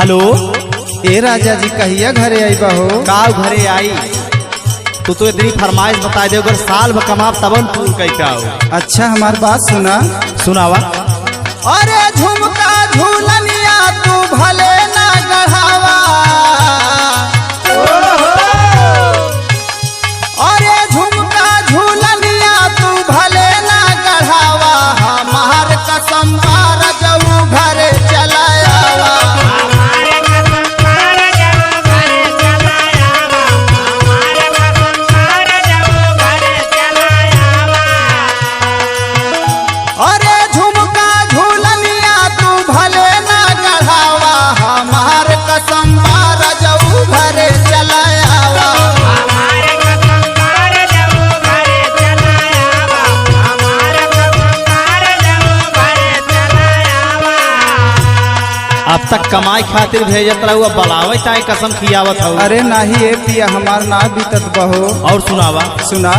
Hello. ए राजा जी कहिया घरे आई बहो? का घरे आई तू तो इतनी फरमाइश बता दे अगर साल भर कमाब तबन तू कही का हो। अच्छा हमार बात सुना। सुनावा। अरे झुमका झूलनिया तू भले ना गढ़ावा, अरे झुमका झूलनिया तू भले ना गढ़ावा, हमार कसम मार जाऊ घरे चला आवा। अरे झुमका झूलनिया तू भले ना गढ़ावा, हमार कसम मार जाऊ घरे चला आवा। अब तक कमाई खातिर भेजत रहू अब बलावे चाहे कसम खियावत हो। अरे नाही ए पिया हमार ना बीतत बहो। और सुनावा। सुना।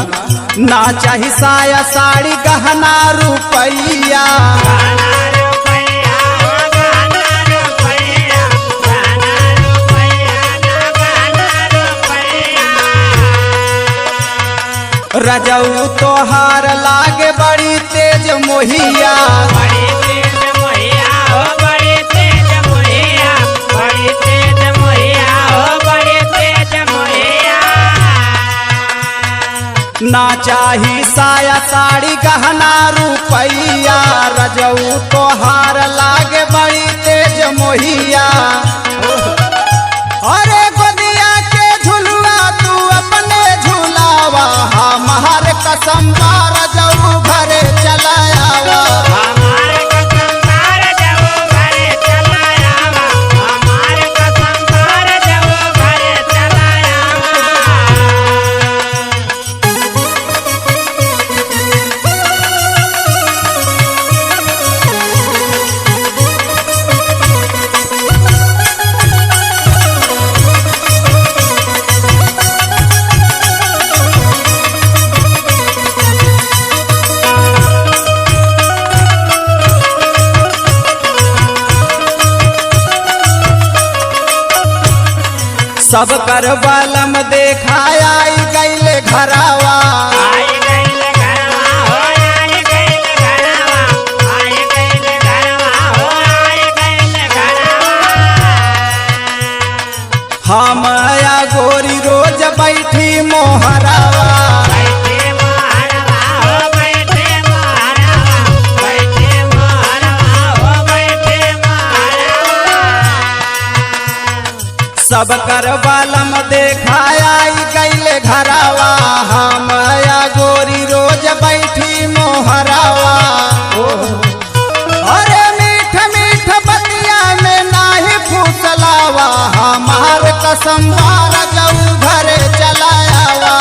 ना चाही साया साड़ी गहना रुपैया, रजऊ तोहार लागे बड़ी तेज मोहिया, ना चाही साया साड़ी गहना रुपैया, रजऊ तोहार लागे बड़ी तेज मोहिया। अरे गोदिया के झुलुआ तू अपने झुलावा, हमार कसम मार जाऊ घरे चला आवा। सब कर बलम देखाया गईले घरावा, हम या गोरी रोज बैठी मोहरावा। सब कर बलम देखाया गईले घरावा, हम या गोरी रोज बैठी मोहरावा। अरे मीठ मीठ बतिया में नाही फुसलावा, हमार कसम मार जाऊ घरे चला आवा।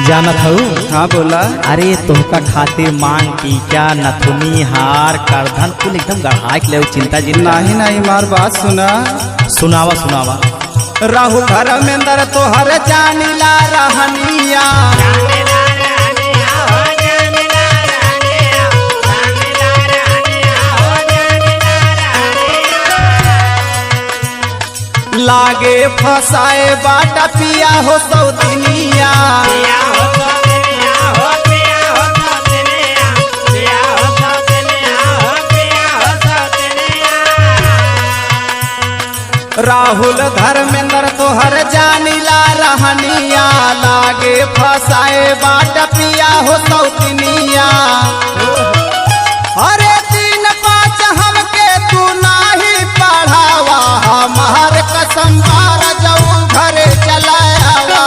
जानत हूँ। हाँ बोला। अरे तोहका खातिर मांग टीका नथुनी हार करधन कुल एकदम गढ़ा के ले चिंता जिन नाही नाही मार बात सुना। सुनावा सुनावा। राहु घर में अंदर तोहर जानिला रहनिया, लागे फसाए बाटा पिया हो सौतनिया, राहुल धर्मेंद्र तोहर जानिला रहनिया, लागे फसाए बाटा पिया हो सौतनिया। अरे 3-5 हमके तू नाही पढ़ावा, हमार कसम मार जाऊ घरे चला आवा।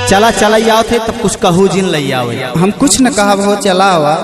चला चला आओ थे तब कुछ कहू जिन लई आओ। हम कुछ न कहब हो, चला हुआ।